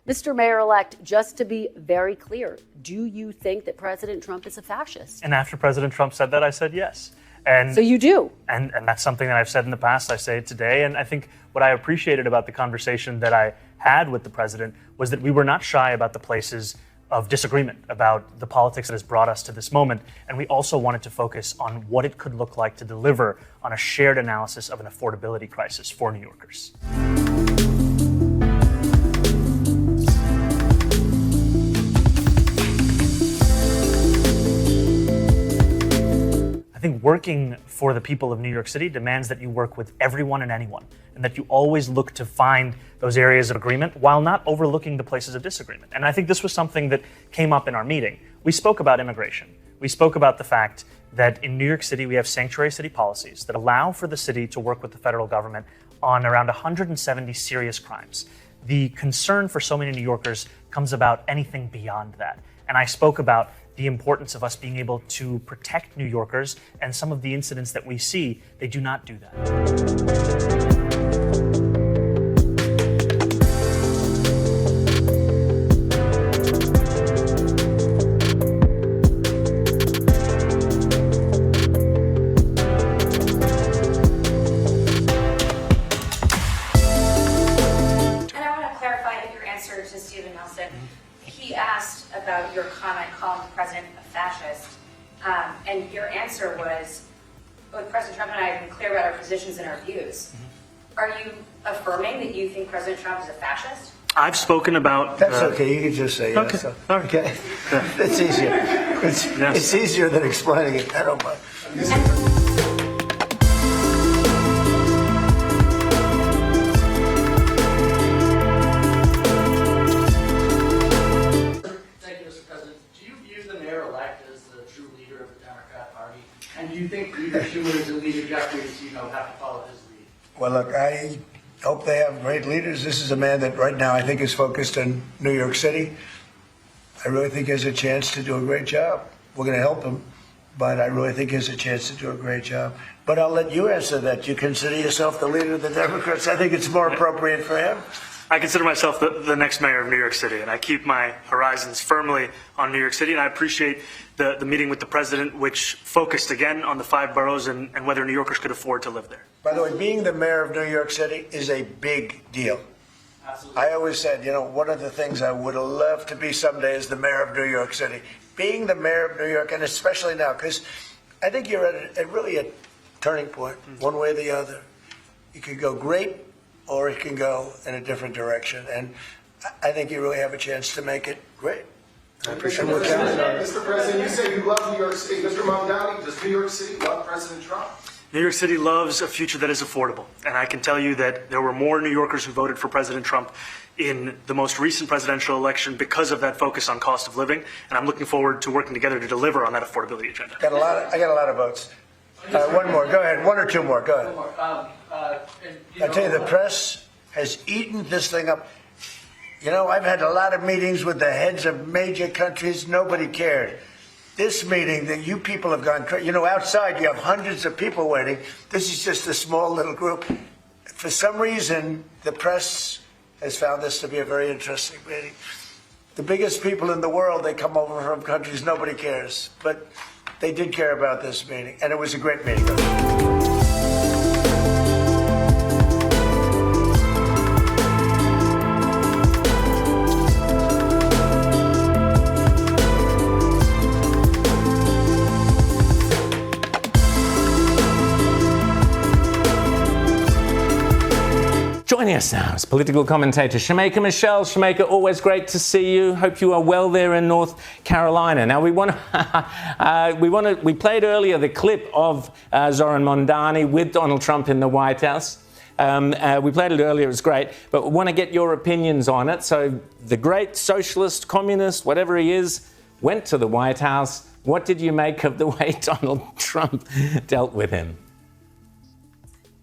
Mr. Mayor-elect, just to be very clear, do you think that President Trump is a fascist? And after President Trump said that, I said yes. And so you do? And that's something that I've said in the past. I say it today. And I think what I appreciated about the conversation that I had with the president was that we were not shy about the places of disagreement, about the politics that has brought us to this moment. And we also wanted to focus on what it could look like to deliver on a shared analysis of an affordability crisis for New Yorkers. I think working for the people of New York City demands that you work with everyone and anyone, and that you always look to find those areas of agreement while not overlooking the places of disagreement. And I think this was something that came up in our meeting. We spoke about immigration. We spoke about the fact that in New York City, we have sanctuary city policies that allow for the city to work with the federal government on around 170 serious crimes. The concern for so many New Yorkers comes about anything beyond that. And I spoke about the importance of us being able to protect New Yorkers, and some of the incidents that we see, they do not do that. He asked about your comment calling the president a fascist, and your answer was, both President Trump and I have been clear about our positions and our views. Are you affirming that you think President Trump is a fascist? I've spoken about... That's okay, you can just say okay. yes. Okay, it's easier. It's easier than explaining it, I don't mind. And do you think Leader Schumer and Leader Jeffries, have to follow his lead? Well, look, I hope they have great leaders. This is a man that right now I think is focused on New York City. I really think he has a chance to do a great job. We're going to help him, but I really think he has a chance to do a great job. But I'll let you answer that. You consider yourself the leader of the Democrats. I think it's more appropriate for him. I consider myself the next mayor of New York City, and I keep my horizons firmly on New York City, and I appreciate the meeting with the president, which focused again on the 5 boroughs and whether New Yorkers could afford to live there. By the way, being the mayor of New York City is a big deal. Absolutely. I always said, one of the things I would have loved to be someday is the mayor of New York City. Being the mayor of New York, and especially now, because I think you're at really a turning point, one way or the other. You could go great, or it can go in a different direction. And I think you really have a chance to make it great. I appreciate what you're doing. Mr. President, you say you love New York City. Mr. Mamdani, does New York City love President Trump? New York City loves a future that is affordable. And I can tell you that there were more New Yorkers who voted for President Trump in the most recent presidential election because of that focus on cost of living. And I'm looking forward to working together to deliver on that affordability agenda. I got a lot of votes. One more. Go ahead. 1 or 2 more. Go ahead. I tell you, the press has eaten this thing up. I've had a lot of meetings with the heads of major countries. Nobody cared. This meeting that you people have gone crazy. Outside you have hundreds of people waiting. This is just a small little group. For some reason, the press has found this to be a very interesting meeting. The biggest people in the world, they come over from countries nobody cares. But they did care about this meeting, and it was a great meeting. Joining us now is political commentator Shemaika Michelle. Shemaika, always great to see you. Hope you are well there in North Carolina. Now we played earlier the clip of Zohran Mamdani with Donald Trump in the White House. We played it earlier, it was great, but we want to get your opinions on it. So the great socialist, communist, whatever he is, went to the White House. What did you make of the way Donald Trump dealt with him?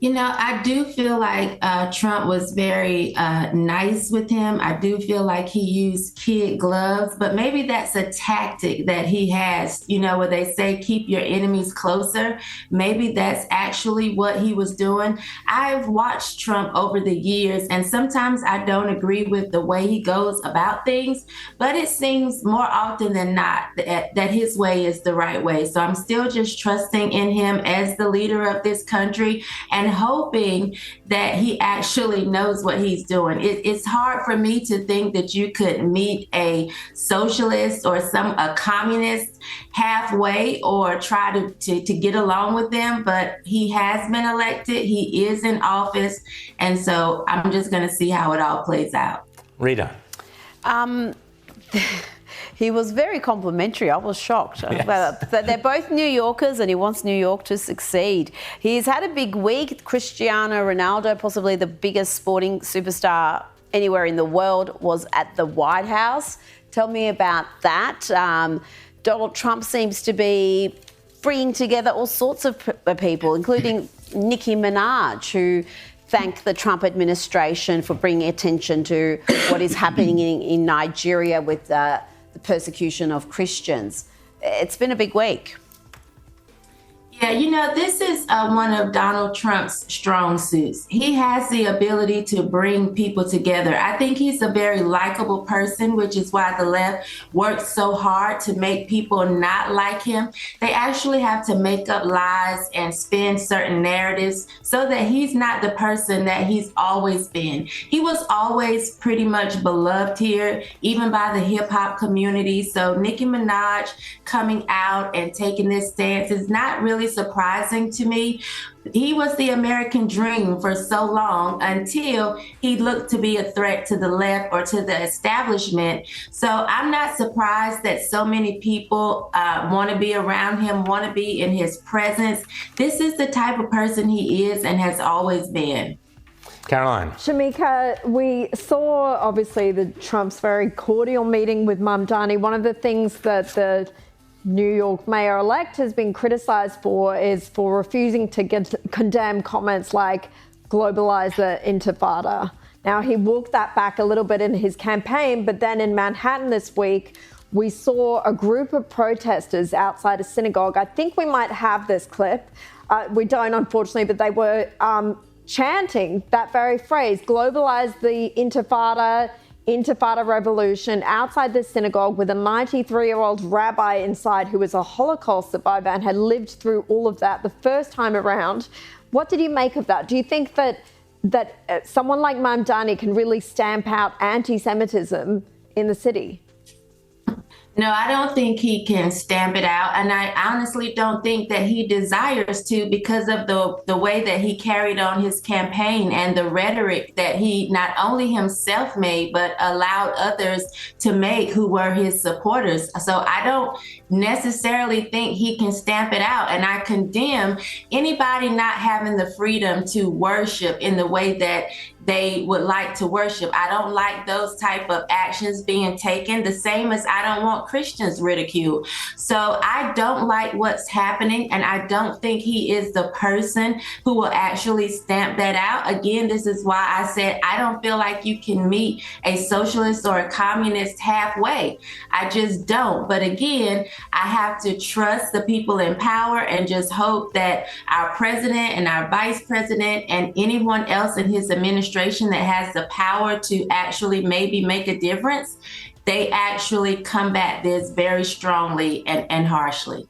You know, I do feel like Trump was very nice with him. I do feel like he used kid gloves, but maybe that's a tactic that he has, you know, where they say keep your enemies closer. Maybe that's actually what he was doing. I've watched Trump over the years, and sometimes I don't agree with the way he goes about things, but it seems more often than not that his way is the right way. So I'm still just trusting in him as the leader of this country and hoping that he actually knows what he's doing. It's hard for me to think that you could meet a socialist or a communist halfway or try to get along with them, but he has been elected, he is in office, and so I'm just going to see how it all plays out. Rita. He was very complimentary. I was shocked. Yes. But they're both New Yorkers and he wants New York to succeed. He's had a big week. Cristiano Ronaldo, possibly the biggest sporting superstar anywhere in the world, was at the White House. Tell me about that. Donald Trump seems to be bringing together all sorts of people, including Nicki Minaj, who thanked the Trump administration for bringing attention to what is happening in Nigeria with the persecution of Christians. It's been a big week. Yeah, you know, this is one of Donald Trump's strong suits. He has the ability to bring people together. I think he's a very likable person, which is why the left works so hard to make people not like him. They actually have to make up lies and spin certain narratives so that he's not the person that he's always been. He was always pretty much beloved here, even by the hip hop community. So Nicki Minaj coming out and taking this stance is not really surprising to me. He was the American dream for so long until he looked to be a threat to the left or to the establishment. So I'm not surprised that so many people want to be around him, want to be in his presence. This is the type of person he is and has always been. Caroline. Shamika, we saw obviously the Trump's very cordial meeting with Mamdani. One of the things that the New York mayor-elect has been criticized for is for refusing to condemn comments like globalize the intifada. Now, he walked that back a little bit in his campaign, but then in Manhattan this week, we saw a group of protesters outside a synagogue. I think we might have this clip. We don't, unfortunately, but they were chanting that very phrase, globalize the Intifada revolution, outside the synagogue with a 93-year-old rabbi inside who was a Holocaust survivor and had lived through all of that the first time around. What did you make of that? Do you think that someone like Mamdani can really stamp out anti-Semitism in the city? No, I don't think he can stamp it out. And I honestly don't think that he desires to because of the way that he carried on his campaign and the rhetoric that he not only himself made, but allowed others to make who were his supporters. So I don't necessarily think he can stamp it out. And I condemn anybody not having the freedom to worship in the way that they would like to worship. I don't like those type of actions being taken, the same as I don't want Christians ridiculed. So I don't like what's happening, and I don't think he is the person who will actually stamp that out. Again, this is why I said I don't feel like you can meet a socialist or a communist halfway. I just don't. But again, I have to trust the people in power and just hope that our president and our vice president and anyone else in his administration that has the power to actually maybe make a difference, they actually combat this very strongly and harshly.